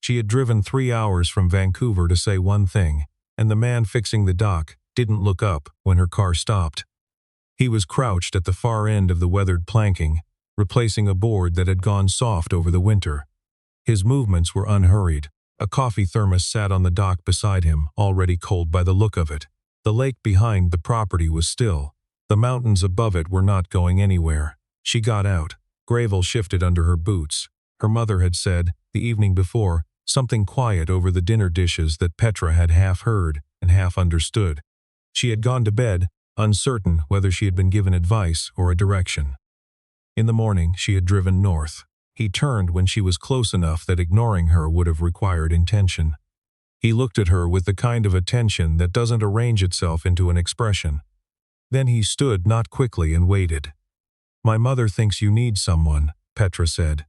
She had driven 3 hours from Vancouver to say one thing, and the man fixing the dock didn't look up when her car stopped. He was crouched at the far end of the weathered planking, replacing a board that had gone soft over the winter. His movements were unhurried. A coffee thermos sat on the dock beside him, already cold by the look of it. The lake behind the property was still. The mountains above it were not going anywhere. She got out. Gravel shifted under her boots. Her mother had said, the evening before, something quiet over the dinner dishes that Petra had half heard and half understood. She had gone to bed, uncertain whether she had been given advice or a direction. In the morning, she had driven north. He turned when she was close enough that ignoring her would have required intention. He looked at her with the kind of attention that doesn't arrange itself into an expression. Then he stood not quickly and waited. "My mother thinks you need someone," Petra said.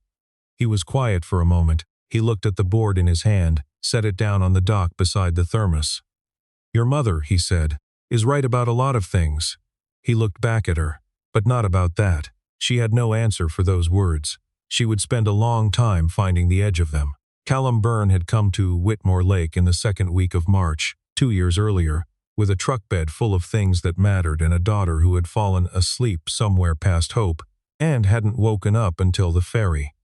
He was quiet for a moment. He looked at the board in his hand, set it down on the dock beside the thermos. "Your mother," he said, "is right about a lot of things." He looked back at her, but not about that. She had no answer for those words. She would spend a long time finding the edge of them. Callum Byrne had come to Whitmore Lake in the second week of March, 2 years earlier, with a truck bed full of things that mattered and a daughter who had fallen asleep somewhere past hope and hadn't woken up until the ferry.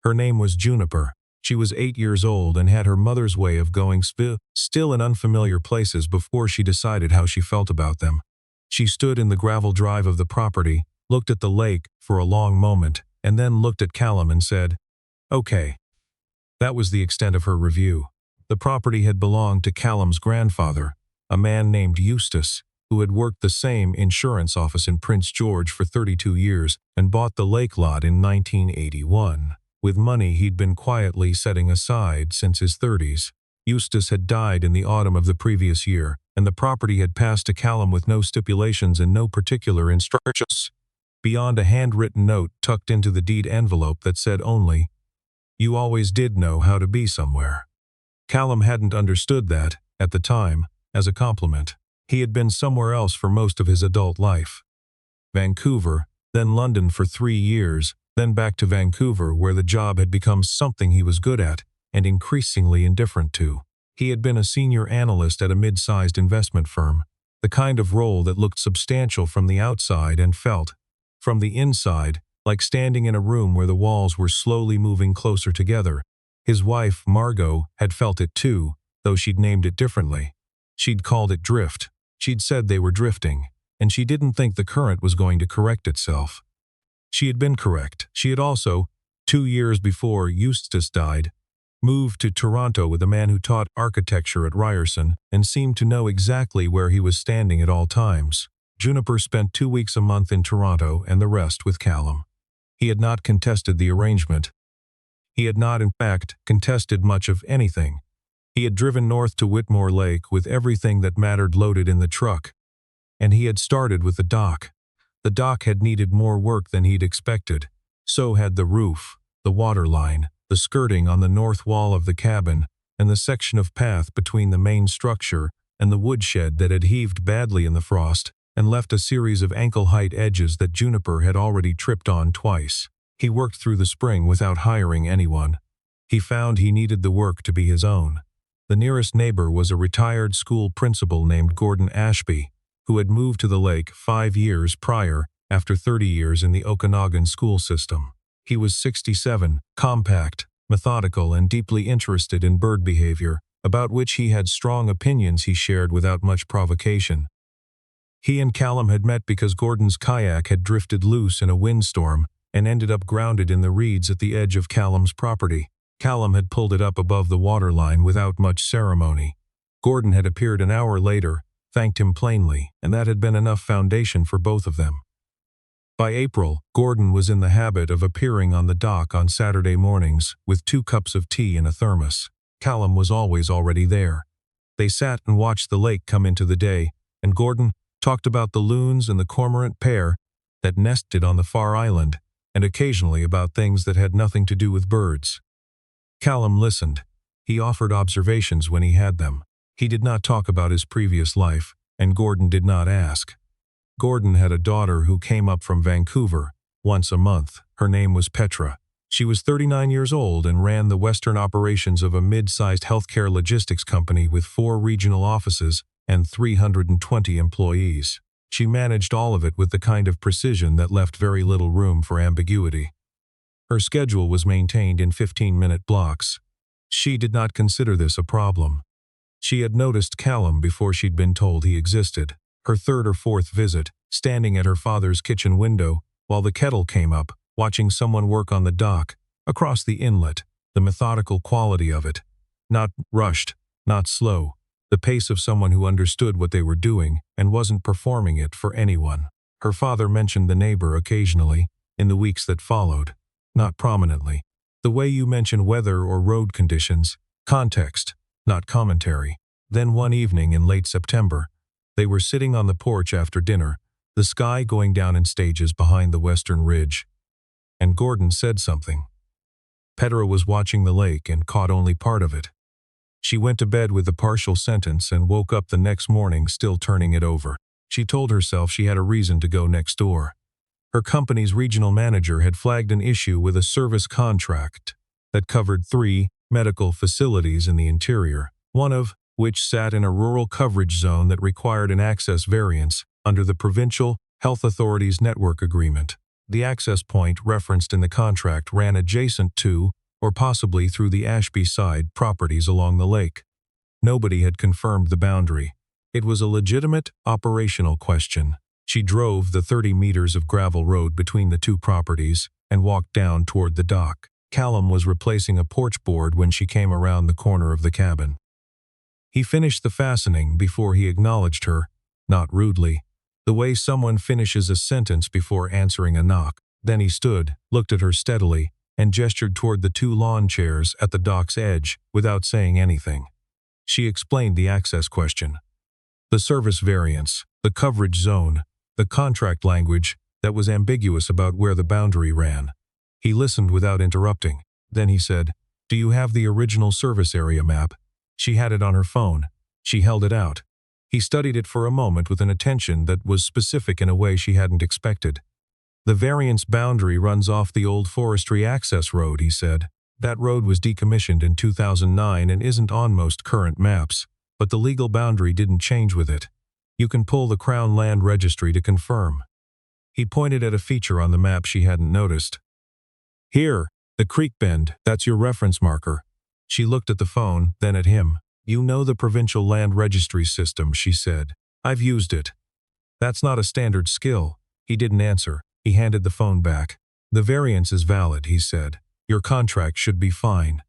Her name was Juniper. She was 8 years old and had her mother's way of going still in unfamiliar places before she decided how she felt about them. She stood in the gravel drive of the property, looked at the lake for a long moment, and then looked at Callum and said, "Okay." That was the extent of her review. The property had belonged to Callum's grandfather, a man named Eustace, who had worked the same insurance office in Prince George for 32 years and bought the lake lot in 1981, with money he'd been quietly setting aside since his 30s. Eustace had died in the autumn of the previous year, and the property had passed to Callum with no stipulations and no particular instructions, beyond a handwritten note tucked into the deed envelope that said only, "You always did know how to be somewhere." Callum hadn't understood that, at the time, as a compliment. He had been somewhere else for most of his adult life. Vancouver, then London for 3 years, then back to Vancouver where the job had become something he was good at and increasingly indifferent to. He had been a senior analyst at a mid-sized investment firm, the kind of role that looked substantial from the outside and felt, from the inside, like standing in a room where the walls were slowly moving closer together. His wife, Margot, had felt it too, though she'd named it differently. She'd called it drift. She'd said they were drifting, and she didn't think the current was going to correct itself. She had been correct. She had also, 2 years before Eustace died, moved to Toronto with a man who taught architecture at Ryerson and seemed to know exactly where he was standing at all times. Juniper spent 2 weeks a month in Toronto and the rest with Callum. He had not contested the arrangement. He had not, in fact, contested much of anything. He had driven north to Whitmore Lake with everything that mattered loaded in the truck. And he had started with the dock. The dock had needed more work than he'd expected. So had the roof, the water line, the skirting on the north wall of the cabin, and the section of path between the main structure and the woodshed that had heaved badly in the frost and left a series of ankle-height edges that Juniper had already tripped on twice. He worked through the spring without hiring anyone. He found he needed the work to be his own. The nearest neighbor was a retired school principal named Gordon Ashby, who had moved to the lake 5 years prior after 30 years in the Okanagan school system. He was 67, compact, methodical, and deeply interested in bird behavior, about which he had strong opinions he shared without much provocation. He and Callum had met because Gordon's kayak had drifted loose in a windstorm and ended up grounded in the reeds at the edge of Callum's property. Callum had pulled it up above the waterline without much ceremony. Gordon had appeared an hour later, thanked him plainly, and that had been enough foundation for both of them. By April, Gordon was in the habit of appearing on the dock on Saturday mornings with 2 cups of tea in a thermos. Callum was always already there. They sat and watched the lake come into the day, and Gordon talked about the loons and the cormorant pair that nested on the far island, and occasionally about things that had nothing to do with birds. Callum listened. He offered observations when he had them. He did not talk about his previous life, and Gordon did not ask. Gordon had a daughter who came up from Vancouver once a month. Her name was Petra. She was 39 years old and ran the Western operations of a mid-sized healthcare logistics company with 4 regional offices and 320 employees. She managed all of it with the kind of precision that left very little room for ambiguity. Her schedule was maintained in 15-minute blocks. She did not consider this a problem. She had noticed Callum before she'd been told he existed. Her third or fourth visit, standing at her father's kitchen window while the kettle came up, watching someone work on the dock, across the inlet, the methodical quality of it. Not rushed, not slow, the pace of someone who understood what they were doing and wasn't performing it for anyone. Her father mentioned the neighbor occasionally, in the weeks that followed, not prominently. The way you mention weather or road conditions, context, not commentary. Then one evening in late September, they were sitting on the porch after dinner, the sky going down in stages behind the western ridge. And Gordon said something. Petra was watching the lake and caught only part of it. She went to bed with a partial sentence and woke up the next morning still turning it over. She told herself she had a reason to go next door. Her company's regional manager had flagged an issue with a service contract that covered 3 medical facilities in the interior, one of which sat in a rural coverage zone that required an access variance under the Provincial Health Authorities Network Agreement. The access point referenced in the contract ran adjacent to, or possibly through the Ashby side properties along the lake. Nobody had confirmed the boundary. It was a legitimate operational question. She drove the 30 meters of gravel road between the 2 properties and walked down toward the dock. Callum was replacing a porch board when she came around the corner of the cabin. He finished the fastening before he acknowledged her, not rudely, the way someone finishes a sentence before answering a knock. Then he stood, looked at her steadily, and gestured toward the 2 lawn chairs at the dock's edge without saying anything. She explained the access question. The service variance, the coverage zone, the contract language that was ambiguous about where the boundary ran. He listened without interrupting. Then he said, "Do you have the original service area map?" She had it on her phone. She held it out. He studied it for a moment with an attention that was specific in a way she hadn't expected. "The variance boundary runs off the old forestry access road," he said. "That road was decommissioned in 2009 and isn't on most current maps, but the legal boundary didn't change with it. You can pull the Crown Land Registry to confirm." He pointed at a feature on the map she hadn't noticed. "Here, the creek bend, that's your reference marker." She looked at the phone, then at him. "You know the Provincial Land Registry system," she said. "I've used it." "That's not a standard skill." He didn't answer. He handed the phone back. "The variance is valid," he said. "Your contract should be fine."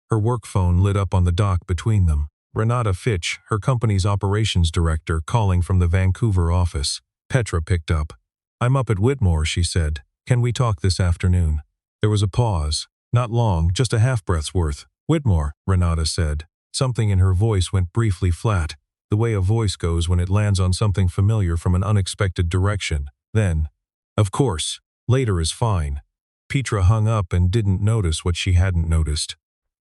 Her work phone lit up on the dock between them. Renata Fitch, her company's operations director, calling from the Vancouver office. Petra picked up. "I'm up at Whitmore," she said. "Can we talk this afternoon?" There was a pause. Not long, just a half-breath's worth. "Whitmore," Renata said. Something in her voice went briefly flat, the way a voice goes when it lands on something familiar from an unexpected direction. Then, "Of course, later is fine." Petra hung up and didn't notice what she hadn't noticed.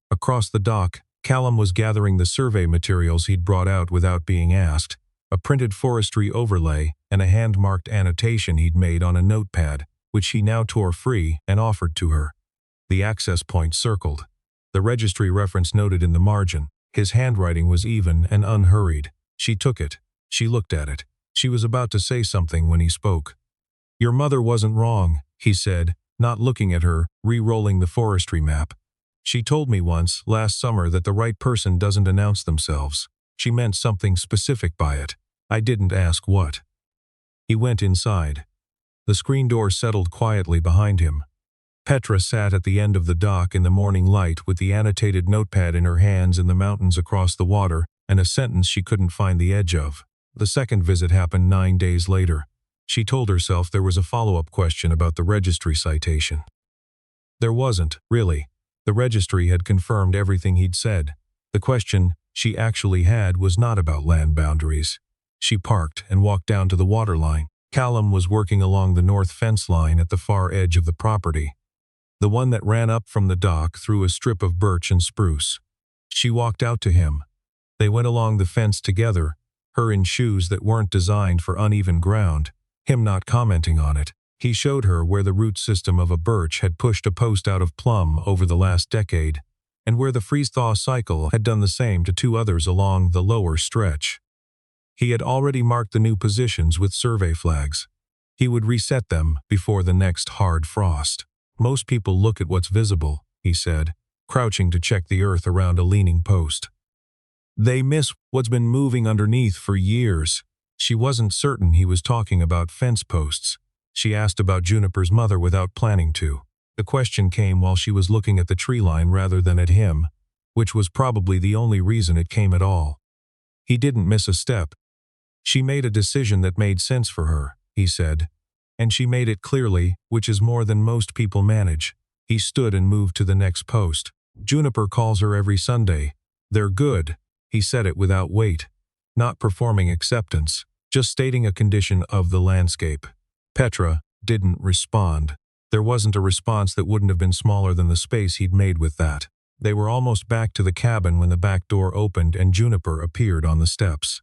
Across the dock, Callum was gathering the survey materials he'd brought out without being asked, a printed forestry overlay and a hand-marked annotation he'd made on a notepad, which he now tore free and offered to her. The access point circled. The registry reference noted in the margin. His handwriting was even and unhurried. She took it. She looked at it. She was about to say something when he spoke. "Your mother wasn't wrong," he said, not looking at her, re-rolling the forestry map. "She told me once, last summer, that the right person doesn't announce themselves. She meant something specific by it. I didn't ask what." He went inside. The screen door settled quietly behind him. Petra sat at the end of the dock in the morning light with the annotated notepad in her hands and the mountains across the water and a sentence she couldn't find the edge of. The second visit happened 9 days later. She told herself there was a follow-up question about the registry citation. There wasn't, really. The registry had confirmed everything he'd said. The question she actually had was not about land boundaries. She parked and walked down to the waterline. Callum was working along the north fence line at the far edge of the property, the one that ran up from the dock through a strip of birch and spruce. She walked out to him. They went along the fence together, her in shoes that weren't designed for uneven ground, him not commenting on it. He showed her where the root system of a birch had pushed a post out of plumb over the last decade, and where the freeze-thaw cycle had done the same to 2 others along the lower stretch. He had already marked the new positions with survey flags. He would reset them before the next hard frost. Most people look at what's visible, he said, crouching to check the earth around a leaning post. They miss what's been moving underneath for years. She wasn't certain he was talking about fence posts. She asked about Juniper's mother without planning to. The question came while she was looking at the tree line rather than at him, which was probably the only reason it came at all. He didn't miss a step. She made a decision that made sense for her, he said, and she made it clearly, which is more than most people manage. He stood and moved to the next post. Juniper calls her every Sunday. They're good. He said it without weight, not performing acceptance, just stating a condition of the landscape. Petra didn't respond. There wasn't a response that wouldn't have been smaller than the space he'd made with that. They were almost back to the cabin when the back door opened and Juniper appeared on the steps.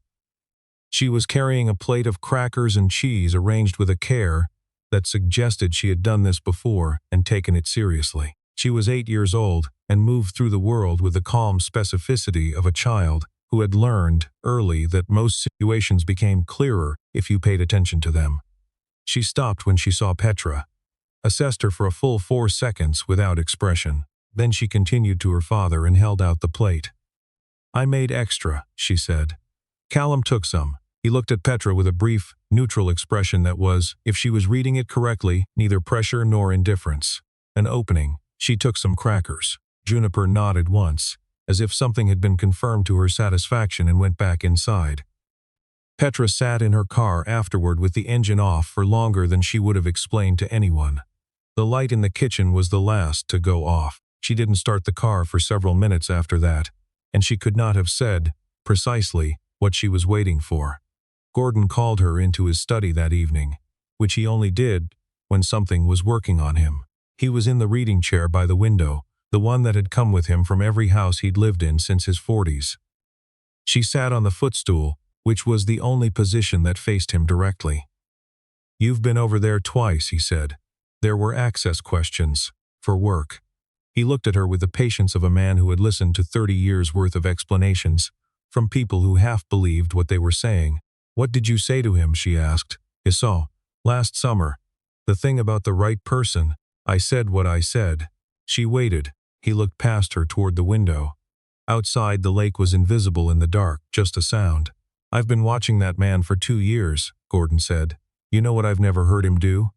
She was carrying a plate of crackers and cheese arranged with a care that suggested she had done this before and taken it seriously. She was 8 years old and moved through the world with the calm specificity of a child who had learned early that most situations became clearer if you paid attention to them. She stopped when she saw Petra, assessed her for a full 4 seconds without expression. Then she continued to her father and held out the plate. "I made extra," she said. Callum took some. He looked at Petra with a brief, neutral expression that was, if she was reading it correctly, neither pressure nor indifference. An opening. She took some crackers. Juniper nodded once, as if something had been confirmed to her satisfaction, and went back inside. Petra sat in her car afterward with the engine off for longer than she would have explained to anyone. The light in the kitchen was the last to go off. She didn't start the car for several minutes after that, and she could not have said, precisely, what she was waiting for. Gordon called her into his study that evening, which he only did when something was working on him. He was in the reading chair by the window, the one that had come with him from every house he'd lived in since his 40s. She sat on the footstool, which was the only position that faced him directly. "You've been over there twice," he said. There were access questions. For work. He looked at her with the patience of a man who had listened to 30 years' worth of explanations from people who half believed what they were saying. "What did you say to him?" she asked. "So, last summer. The thing about the right person. I said what I said." She waited. He looked past her toward the window. Outside, the lake was invisible in the dark, just a sound. "I've been watching that man for 2 years, Gordon said. "You know what I've never heard him do?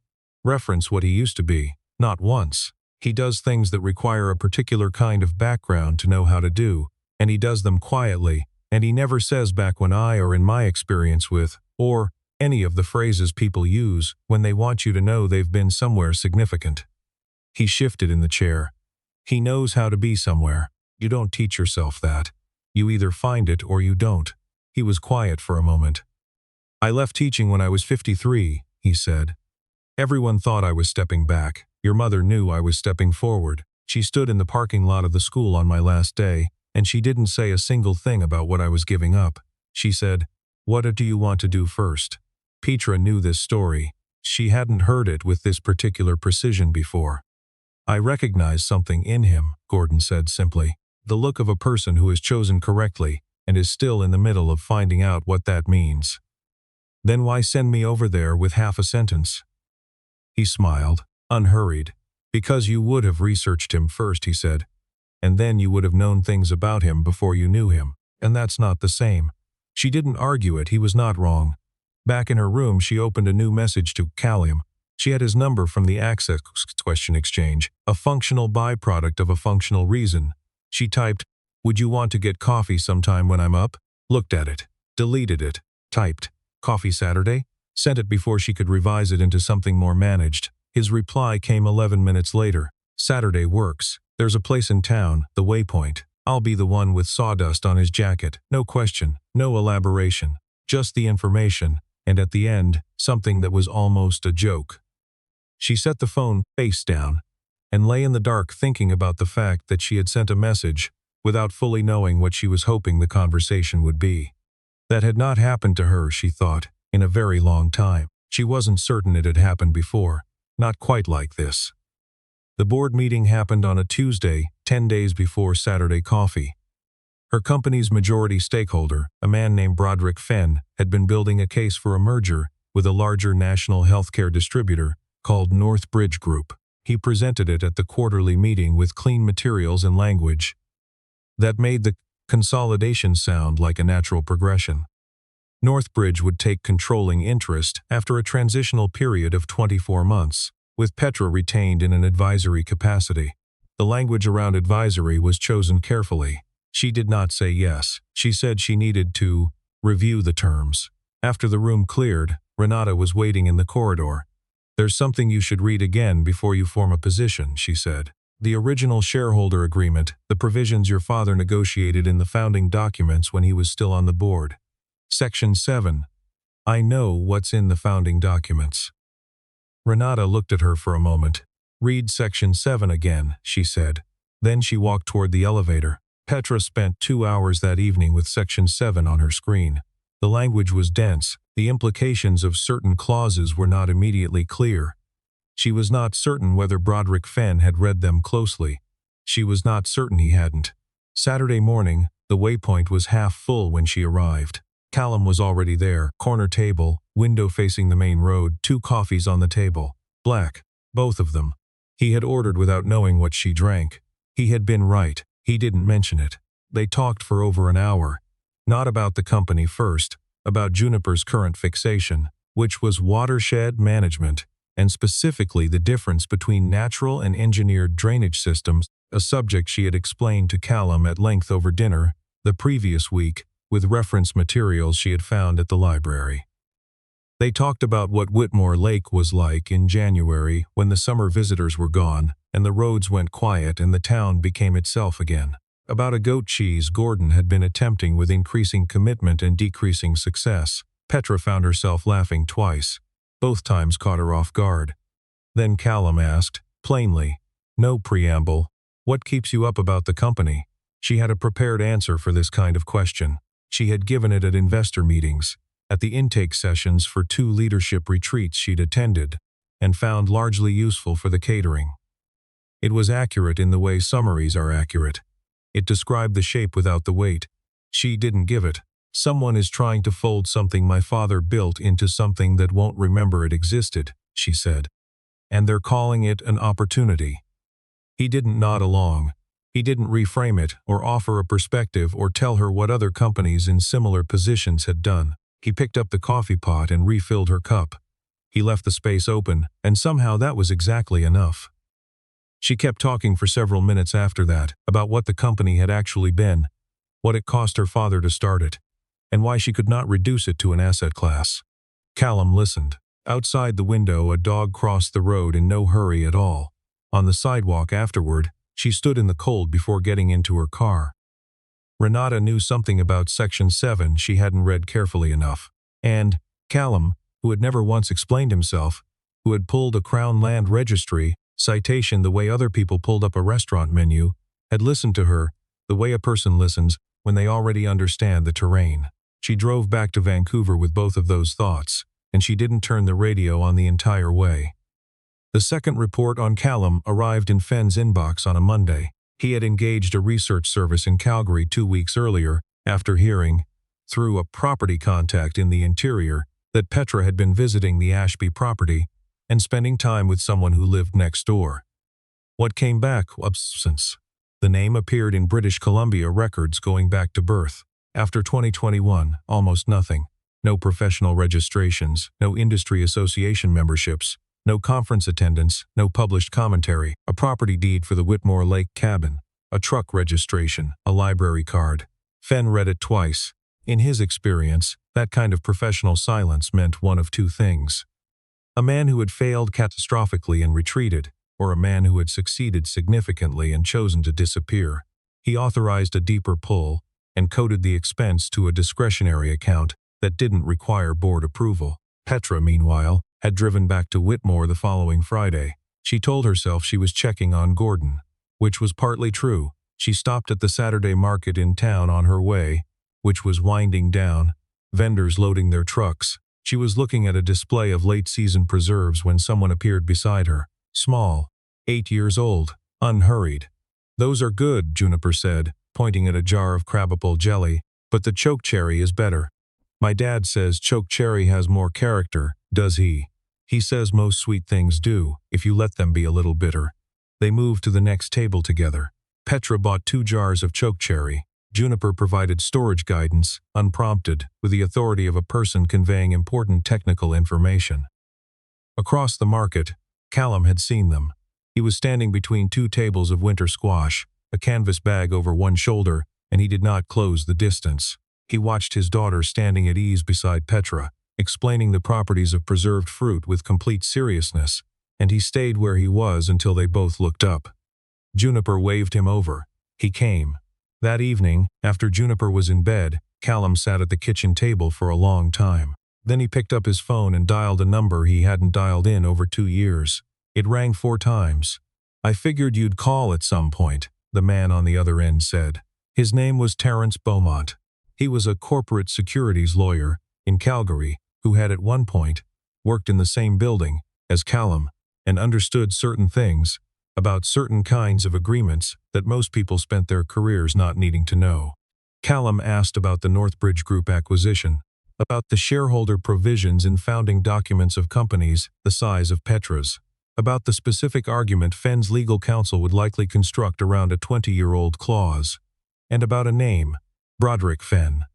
Reference what he used to be. Not once. He does things that require a particular kind of background to know how to do, and he does them quietly, and he never says back when I or in my experience with, or any of the phrases people use when they want you to know they've been somewhere significant." He shifted in the chair. "He knows how to be somewhere. You don't teach yourself that. You either find it or you don't." He was quiet for a moment. "I left teaching when I was 53, he said. "Everyone thought I was stepping back. Your mother knew I was stepping forward. She stood in the parking lot of the school on my last day, and she didn't say a single thing about what I was giving up. She said, 'What do you want to do first?'" Petra knew this story. She hadn't heard it with this particular precision before. "I recognize something in him," Gordon said simply. "The look of a person who has chosen correctly and is still in the middle of finding out what that means." "Then why send me over there with half a sentence?" He smiled, unhurried. "Because you would have researched him first," he said. "And then you would have known things about him before you knew him. And that's not the same." She didn't argue it. He was not wrong. Back in her room, she opened a new message to Callum. She had his number from the access question exchange, a functional byproduct of a functional reason. She typed, "Would you want to get coffee sometime when I'm up?" Looked at it. Deleted it. Typed, "Coffee Saturday?" Sent it before she could revise it into something more managed. His reply came 11 minutes later. "Saturday works. There's a place in town, the Waypoint. I'll be the one with sawdust on his jacket. No question, no elaboration. Just the information, and at the end, something that was almost a joke." She set the phone face down and lay in the dark thinking about the fact that she had sent a message without fully knowing what she was hoping the conversation would be. That had not happened to her, she thought, in a very long time. She wasn't certain it had happened before. Not quite like this. The board meeting happened on a Tuesday, 10 days before Saturday coffee. Her company's majority stakeholder, a man named Broderick Fenn, had been building a case for a merger with a larger national healthcare distributor called Northbridge Group. He presented it at the quarterly meeting with clean materials and language that made the consolidation sound like a natural progression. Northbridge would take controlling interest after a transitional period of 24 months, with Petra retained in an advisory capacity. The language around advisory was chosen carefully. She did not say yes. She said she needed to review the terms. After the room cleared, Renata was waiting in the corridor. "There's something you should read again before you form a position," she said. "The original shareholder agreement, the provisions your father negotiated in the founding documents when he was still on the board. Section 7. I know what's in the founding documents." Renata looked at her for a moment. "Read Section 7 again," she said. Then she walked toward the elevator. Petra spent 2 hours that evening with Section 7 on her screen. The language was dense. The implications of certain clauses were not immediately clear. She was not certain whether Broderick Fenn had read them closely. She was not certain he hadn't. Saturday morning, the waypoint was half full when she arrived. Callum was already there, corner table, window facing the main road, 2 coffees on the table. Black, both of them. He had ordered without knowing what she drank. He had been right. He didn't mention it. They talked for over an hour. Not about the company first, about Juniper's current fixation, which was watershed management, and specifically the difference between natural and engineered drainage systems, a subject she had explained to Callum at length over dinner the previous week, with reference materials she had found at the library. They talked about what Whitmore Lake was like in January when the summer visitors were gone and the roads went quiet and the town became itself again. About a goat cheese Gordon had been attempting with increasing commitment and decreasing success. Petra found herself laughing twice. Both times caught her off guard. Then Callum asked, plainly, no preamble, "What keeps you up about the company?" She had a prepared answer for this kind of question. She had given it at investor meetings, at the intake sessions for 2 leadership retreats she'd attended, and found largely useful for the catering. It was accurate in the way summaries are accurate. It described the shape without the weight. She didn't give it. "Someone is trying to fold something my father built into something that won't remember it existed," she said. "And they're calling it an opportunity." He didn't nod along. He didn't reframe it or offer a perspective or tell her what other companies in similar positions had done. He picked up the coffee pot and refilled her cup. He left the space open, and somehow that was exactly enough. She kept talking for several minutes after that about what the company had actually been, what it cost her father to start it, and why she could not reduce it to an asset class. Callum listened. Outside the window, a dog crossed the road in no hurry at all. On the sidewalk afterward, she stood in the cold before getting into her car. Renata knew something about Section 7 she hadn't read carefully enough. And Callum, who had never once explained himself, who had pulled a Crown Land Registry citation the way other people pulled up a restaurant menu, had listened to her the way a person listens when they already understand the terrain. She drove back to Vancouver with both of those thoughts, and she didn't turn the radio on the entire way. The second report on Callum arrived in Fenn's inbox on a Monday. He had engaged a research service in Calgary 2 weeks earlier, after hearing, through a property contact in the interior, that Petra had been visiting the Ashby property and spending time with someone who lived next door. What came back? Absence. The name appeared in British Columbia records going back to birth. After 2021, almost nothing. No professional registrations, no industry association memberships, no conference attendance, no published commentary, a property deed for the Whitmore Lake cabin, a truck registration, a library card. Fenn read it twice. In his experience, that kind of professional silence meant one of 2 things. A man who had failed catastrophically and retreated, or a man who had succeeded significantly and chosen to disappear. He authorized a deeper pull and coded the expense to a discretionary account that didn't require board approval. Petra, meanwhile, had driven back to Whitmore the following Friday. She told herself she was checking on Gordon, which was partly true. She stopped at the Saturday market in town on her way, which was winding down, vendors loading their trucks. She was looking at a display of late-season preserves when someone appeared beside her. Small, 8 years old, unhurried. "Those are good," Juniper said, pointing at a jar of crabapple jelly, "but the choke cherry is better." "My dad says choke cherry has more character, does he?" "He says most sweet things do, if you let them be a little bitter." They moved to the next table together. Petra bought 2 jars of choke cherry. Juniper provided storage guidance, unprompted, with the authority of a person conveying important technical information. Across the market, Callum had seen them. He was standing between 2 tables of winter squash, a canvas bag over one shoulder, and he did not close the distance. He watched his daughter standing at ease beside Petra, explaining the properties of preserved fruit with complete seriousness, and he stayed where he was until they both looked up. Juniper waved him over. He came. That evening, after Juniper was in bed, Callum sat at the kitchen table for a long time. Then he picked up his phone and dialed a number he hadn't dialed in over 2 years. It rang 4 times. "I figured you'd call at some point," the man on the other end said. His name was Terrence Beaumont. He was a corporate securities lawyer in Calgary who had at one point worked in the same building as Callum and understood certain things about certain kinds of agreements that most people spent their careers not needing to know. Callum asked about the Northbridge Group acquisition, about the shareholder provisions in founding documents of companies the size of Petra's, about the specific argument Fenn's legal counsel would likely construct around a 20-year-old clause, and about a name, Broderick Fenn.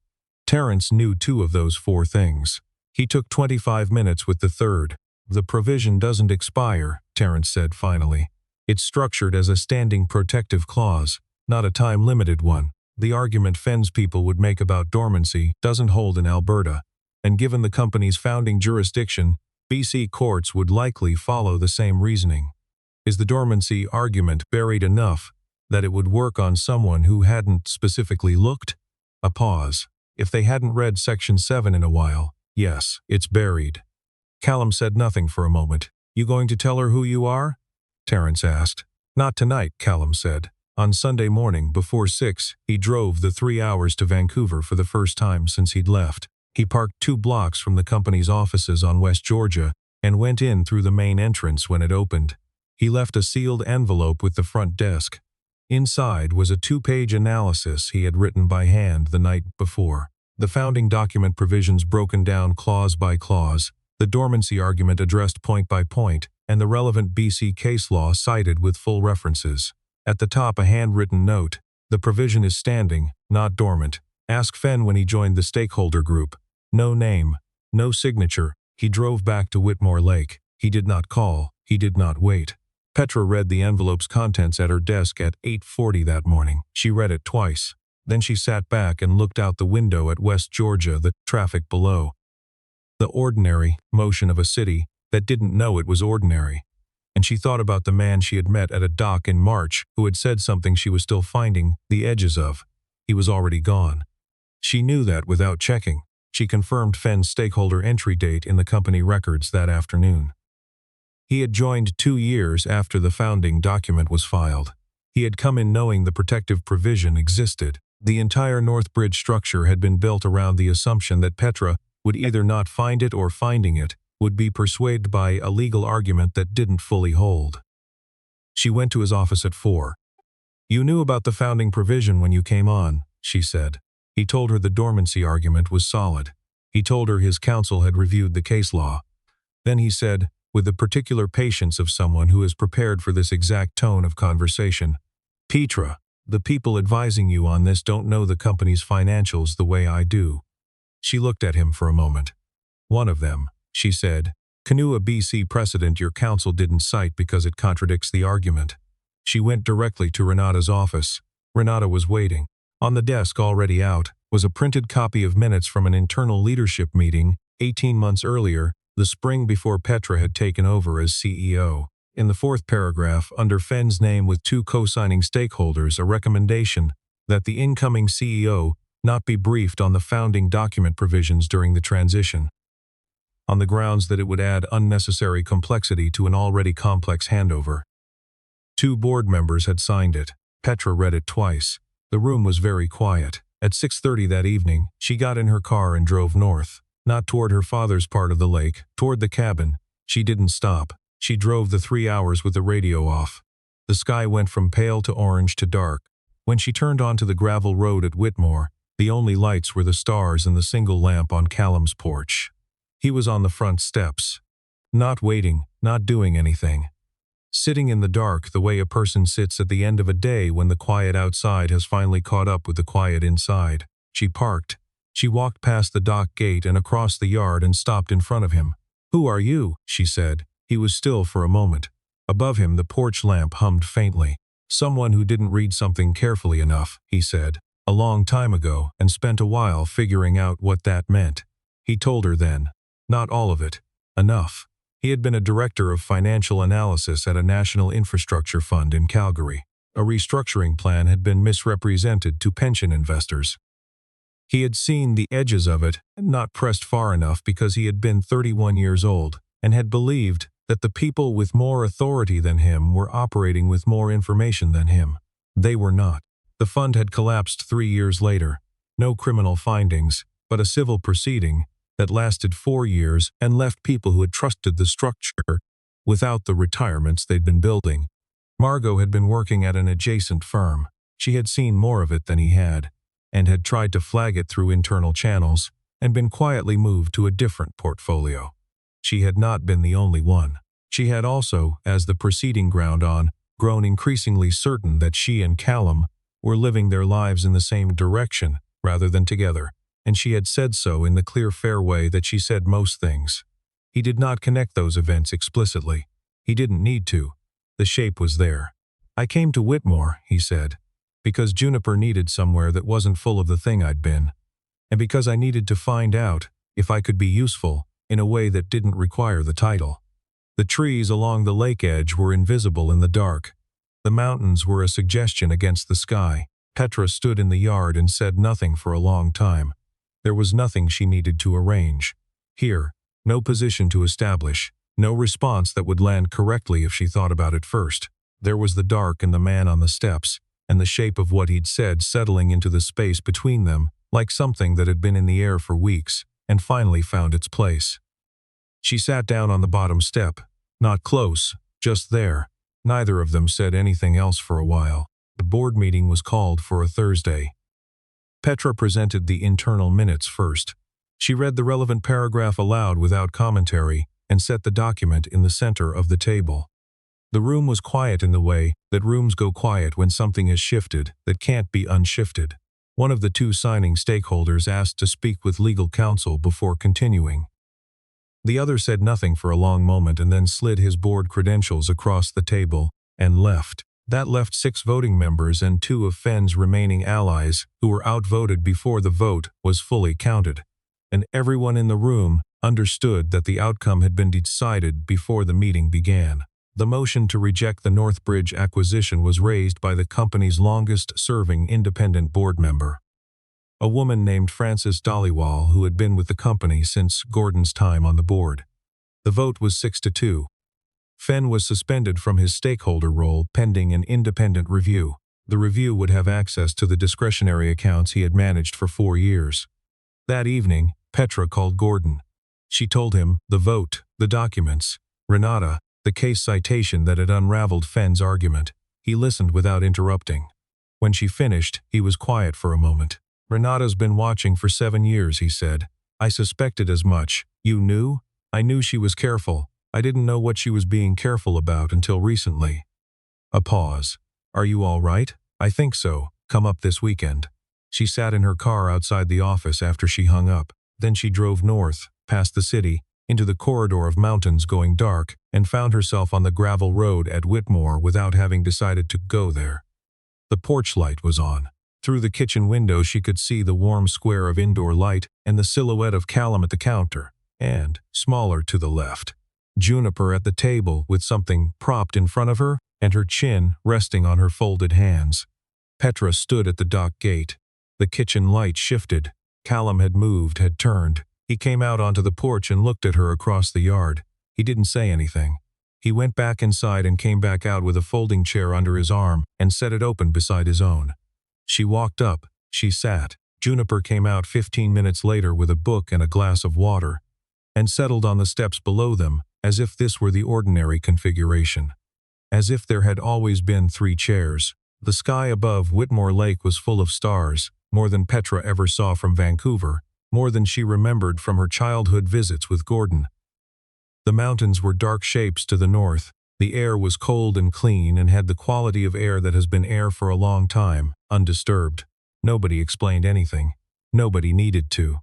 Terrence knew 2 of those 4 things. He took 25 minutes with the third. "The provision doesn't expire," Terrence said finally. "It's structured as a standing protective clause, not a time-limited one. The argument Fenn's people would make about dormancy doesn't hold in Alberta, and given the company's founding jurisdiction, BC courts would likely follow the same reasoning. Is the dormancy argument buried enough that it would work on someone who hadn't specifically looked?" A pause. "If they hadn't read Section 7 in a while, yes, it's buried." Callum said nothing for a moment. "You going to tell her who you are?" Terrence asked. "Not tonight," Callum said. On Sunday morning, before 6, he drove the 3 hours to Vancouver for the first time since he'd left. He parked 2 blocks from the company's offices on West Georgia and went in through the main entrance when it opened. He left a sealed envelope with the front desk. Inside was a 2-page analysis he had written by hand the night before. The founding document provisions broken down clause by clause, the dormancy argument addressed point by point, and the relevant BC case law cited with full references. At the top, a handwritten note. "The provision is standing, not dormant. Ask Fenn when he joined the stakeholder group." No name, no signature. He drove back to Whitmore Lake. He did not call. He did not wait. Petra read the envelope's contents at her desk at 8:40 that morning. She read it twice. Then she sat back and looked out the window at West Georgia, the traffic below. The ordinary motion of a city that didn't know it was ordinary. And she thought about the man she had met at a dock in March who had said something she was still finding the edges of. He was already gone. She knew that without checking. She confirmed Fenn's stakeholder entry date in the company records that afternoon. He had joined 2 years after the founding document was filed. He had come in knowing the protective provision existed. The entire Northbridge structure had been built around the assumption that Petra would either not find it or finding it would be persuaded by a legal argument that didn't fully hold. She went to his office at 4. "You knew about the founding provision when you came on," she said. He told her the dormancy argument was solid. He told her his counsel had reviewed the case law. Then he said, with the particular patience of someone who is prepared for this exact tone of conversation, "Petra, the people advising you on this don't know the company's financials the way I do." She looked at him for a moment. "One of them," she said, "Canoe a BC precedent your counsel didn't cite because it contradicts the argument." She went directly to Renata's office. Renata was waiting. On the desk, already out, was a printed copy of minutes from an internal leadership meeting 18 months earlier, the spring before Petra had taken over as CEO. In the 4th paragraph, under Fenn's name with 2 co-signing stakeholders, a recommendation that the incoming CEO not be briefed on the founding document provisions during the transition, on the grounds that it would add unnecessary complexity to an already complex handover. 2 board members had signed it. Petra read it twice. The room was very quiet. At 6:30 that evening, she got in her car and drove north. Not toward her father's part of the lake, toward the cabin. She didn't stop. She drove the 3 hours with the radio off. The sky went from pale to orange to dark. When she turned onto the gravel road at Whitmore, the only lights were the stars and the single lamp on Callum's porch. He was on the front steps. Not waiting, not doing anything. Sitting in the dark the way a person sits at the end of a day when the quiet outside has finally caught up with the quiet inside. She parked. She walked past the dock gate and across the yard and stopped in front of him. "Who are you?" she said. He was still for a moment. Above him the porch lamp hummed faintly. "Someone who didn't read something carefully enough," he said, "a long time ago, and spent a while figuring out what that meant." He told her then. Not all of it. Enough. He had been a director of financial analysis at a national infrastructure fund in Calgary. A restructuring plan had been misrepresented to pension investors. He had seen the edges of it and not pressed far enough because he had been 31 years old and had believed that the people with more authority than him were operating with more information than him. They were not. The fund had collapsed 3 years later. No criminal findings, but a civil proceeding that lasted 4 years and left people who had trusted the structure without the retirements they'd been building. Margot had been working at an adjacent firm. She had seen more of it than he had, and had tried to flag it through internal channels, and been quietly moved to a different portfolio. She had not been the only one. She had also, as the proceeding ground on, grown increasingly certain that she and Callum were living their lives in the same direction rather than together, and she had said so in the clear, fair way that she said most things. He did not connect those events explicitly. He didn't need to. The shape was there. "I came to Whitmore," he said, "because Juniper needed somewhere that wasn't full of the thing I'd been, and because I needed to find out if I could be useful in a way that didn't require the title." The trees along the lake edge were invisible in the dark. The mountains were a suggestion against the sky. Petra stood in the yard and said nothing for a long time. There was nothing she needed to arrange. Here, no position to establish, no response that would land correctly if she thought about it first. There was the dark and the man on the steps, and the shape of what he'd said settling into the space between them, like something that had been in the air for weeks, and finally found its place. She sat down on the bottom step, not close, just there. Neither of them said anything else for a while. The board meeting was called for a Thursday. Petra presented the internal minutes first. She read the relevant paragraph aloud without commentary and set the document in the center of the table. The room was quiet in the way that rooms go quiet when something has shifted that can't be unshifted. One of the two signing stakeholders asked to speak with legal counsel before continuing. The other said nothing for a long moment and then slid his board credentials across the table and left. That left 6 voting members and 2 of Fenn's remaining allies who were outvoted before the vote was fully counted. And everyone in the room understood that the outcome had been decided before the meeting began. The motion to reject the Northbridge acquisition was raised by the company's longest-serving independent board member, a woman named Frances Dollywall, who had been with the company since Gordon's time on the board. The vote was 6-2. Fenn was suspended from his stakeholder role pending an independent review. The review would have access to the discretionary accounts he had managed for 4 years. That evening, Petra called Gordon. She told him the vote, the documents, Renata, the case citation that had unraveled Fenn's argument. He listened without interrupting. When she finished, he was quiet for a moment. "Renata's been watching for 7 years," he said. "I suspected as much. You knew?" "I knew she was careful. I didn't know what she was being careful about until recently." A pause. "Are you all right?" "I think so. Come up this weekend." She sat in her car outside the office after she hung up. Then she drove north, past the city, into the corridor of mountains going dark, and found herself on the gravel road at Whitmore without having decided to go there. The porch light was on. Through the kitchen window she could see the warm square of indoor light and the silhouette of Callum at the counter, and, smaller to the left, Juniper at the table with something propped in front of her and her chin resting on her folded hands. Petra stood at the dock gate. The kitchen light shifted. Callum had moved, had turned. He came out onto the porch and looked at her across the yard. He didn't say anything. He went back inside and came back out with a folding chair under his arm and set it open beside his own. She walked up. She sat. Juniper came out 15 minutes later with a book and a glass of water, and settled on the steps below them, as if this were the ordinary configuration. As if there had always been 3 chairs. The sky above Whitmore Lake was full of stars, more than Petra ever saw from Vancouver, more than she remembered from her childhood visits with Gordon. The mountains were dark shapes to the north. The air was cold and clean and had the quality of air that has been air for a long time, undisturbed. Nobody explained anything. Nobody needed to.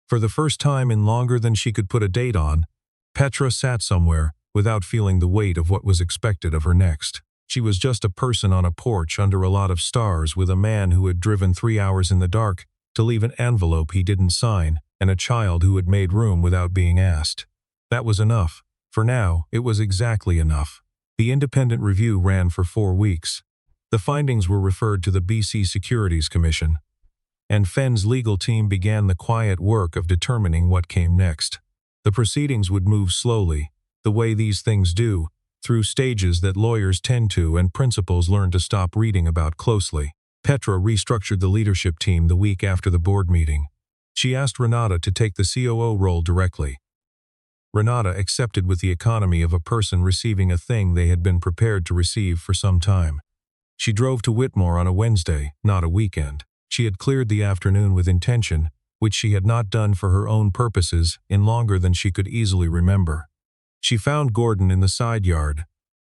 For the first time in longer than she could put a date on, Petra sat somewhere, without feeling the weight of what was expected of her next. She was just a person on a porch under a lot of stars with a man who had driven 3 hours in the dark to leave an envelope he didn't sign, and a child who had made room without being asked. That was enough. For now, it was exactly enough. The independent review ran for 4 weeks. The findings were referred to the BC Securities Commission, and Fenn's legal team began the quiet work of determining what came next. The proceedings would move slowly, the way these things do, through stages that lawyers tend to and principals learn to stop reading about closely. Petra restructured the leadership team the week after the board meeting. She asked Renata to take the COO role directly. Renata accepted with the economy of a person receiving a thing they had been prepared to receive for some time. She drove to Whitmore on a Wednesday, not a weekend. She had cleared the afternoon with intention, which she had not done for her own purposes in longer than she could easily remember. She found Gordon in the side yard,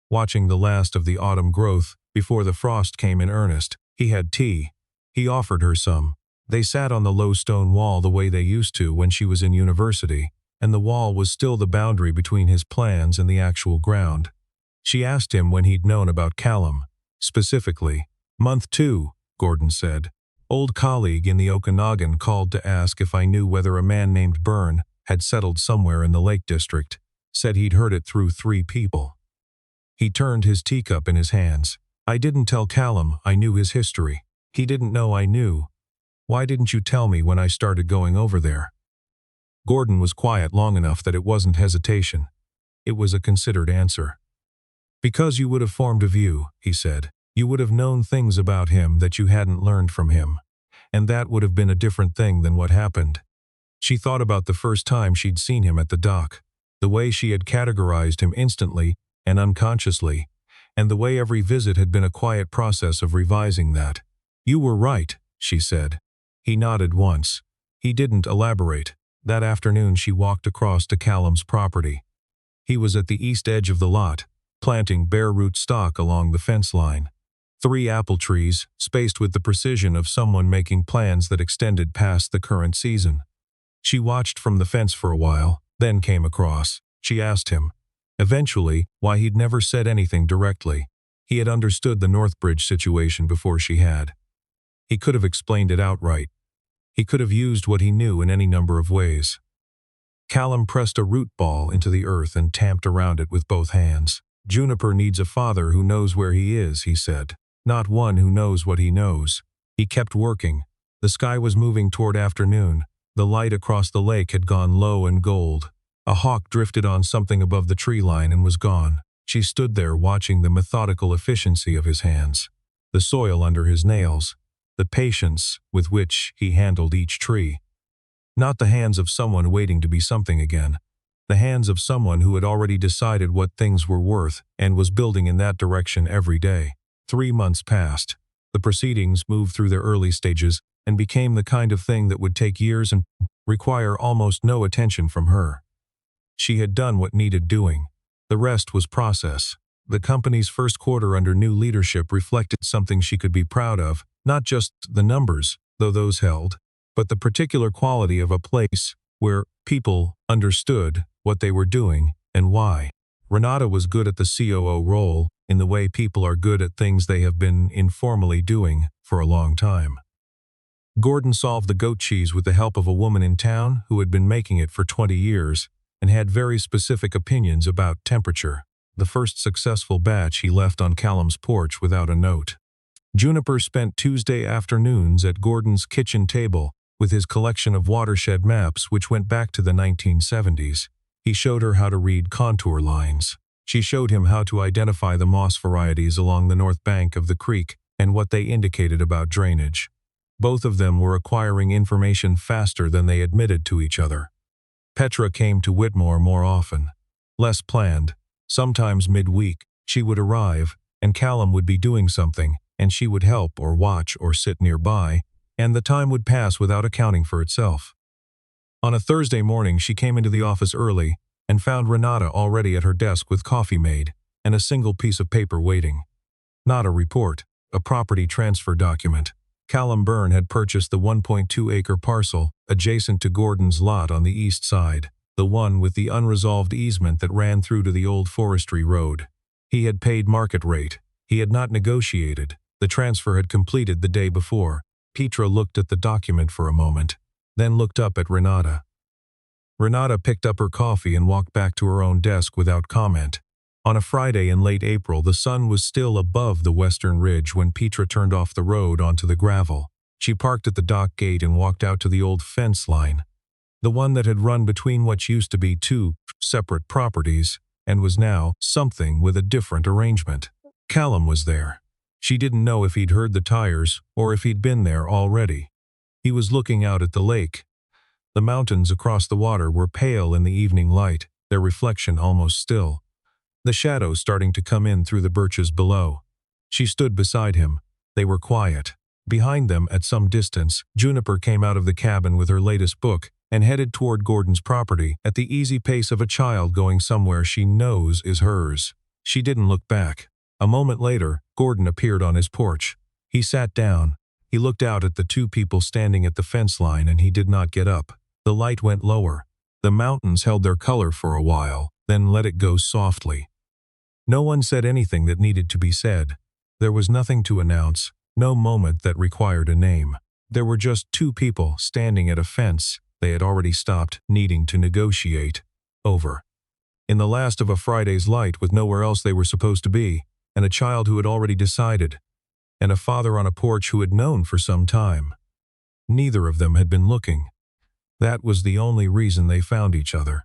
watching the last of the autumn growth before the frost came in earnest. He had tea. He offered her some. They sat on the low stone wall the way they used to when she was in university, and the wall was still the boundary between his plans and the actual ground. She asked him when he'd known about Callum. Specifically, "Month 2, Gordon said. "Old colleague in the Okanagan called to ask if I knew whether a man named Byrne had settled somewhere in the Lake District. Said he'd heard it through 3 people. He turned his teacup in his hands. I didn't tell Callum I knew his history. He didn't know I knew. Why didn't you tell me when I started going over there?" Gordon was quiet long enough that it wasn't hesitation. It was a considered answer. "Because you would have formed a view," he said. "You would have known things about him that you hadn't learned from him. And that would have been a different thing than what happened." She thought about the first time she'd seen him at the dock, the way she had categorized him instantly and unconsciously, and the way every visit had been a quiet process of revising that. "You were right," she said. He nodded once. He didn't elaborate. That afternoon she walked across to Callum's property. He was at the east edge of the lot, planting bare root stock along the fence line. 3 apple trees, spaced with the precision of someone making plans that extended past the current season. She watched from the fence for a while, then came across. She asked him, eventually, why he'd never said anything directly. He had understood the Northbridge situation before she had. He could have explained it outright. He could have used what he knew in any number of ways. Callum pressed a root ball into the earth and tamped around it with both hands. "Juniper needs a father who knows where he is," he said. "Not one who knows what he knows." He kept working. The sky was moving toward afternoon. The light across the lake had gone low and gold. A hawk drifted on something above the tree line and was gone. She stood there watching the methodical efficiency of his hands, the soil under his nails, the patience with which he handled each tree. Not the hands of someone waiting to be something again. The hands of someone who had already decided what things were worth and was building in that direction every day. 3 months passed. The proceedings moved through their early stages and became the kind of thing that would take years and require almost no attention from her. She had done what needed doing. The rest was process. The company's first quarter under new leadership reflected something she could be proud of, not just the numbers, though those held, but the particular quality of a place where people understood what they were doing and why. Renata was good at the COO role in the way people are good at things they have been informally doing for a long time. Gordon solved the goat cheese with the help of a woman in town who had been making it for 20 years and had very specific opinions about temperature. The first successful batch he left on Callum's porch without a note. Juniper spent Tuesday afternoons at Gordon's kitchen table with his collection of watershed maps which went back to the 1970s. He showed her how to read contour lines. She showed him how to identify the moss varieties along the north bank of the creek and what they indicated about drainage. Both of them were acquiring information faster than they admitted to each other. Petra came to Whitmore more often. Less planned. Sometimes midweek, she would arrive, and Callum would be doing something, and she would help or watch or sit nearby, and the time would pass without accounting for itself. On a Thursday morning, she came into the office early and found Renata already at her desk with coffee made and a single piece of paper waiting. Not a report, a property transfer document. Callum Byrne had purchased the 1.2-acre parcel adjacent to Gordon's lot on the east side, the one with the unresolved easement that ran through to the old forestry road. He had paid market rate. He had not negotiated. The transfer had completed the day before. Petra looked at the document for a moment, then looked up at Renata. Renata picked up her coffee and walked back to her own desk without comment. On a Friday in late April, the sun was still above the western ridge when Petra turned off the road onto the gravel. She parked at the dock gate and walked out to the old fence line, the one that had run between what used to be two separate properties and was now something with a different arrangement. Callum was there. She didn't know if he'd heard the tires or if he'd been there already. He was looking out at the lake. The mountains across the water were pale in the evening light, their reflection almost still, the shadows starting to come in through the birches below. She stood beside him. They were quiet. Behind them, at some distance, Juniper came out of the cabin with her latest book and headed toward Gordon's property at the easy pace of a child going somewhere she knows is hers. She didn't look back. A moment later, Gordon appeared on his porch. He sat down. He looked out at the two people standing at the fence line and he did not get up. The light went lower. The mountains held their color for a while, then let it go softly. No one said anything that needed to be said. There was nothing to announce, no moment that required a name. There were just two people standing at a fence they had already stopped needing to negotiate over. In the last of a Friday's light with nowhere else they were supposed to be, and a child who had already decided, and a father on a porch who had known for some time. Neither of them had been looking. That was the only reason they found each other.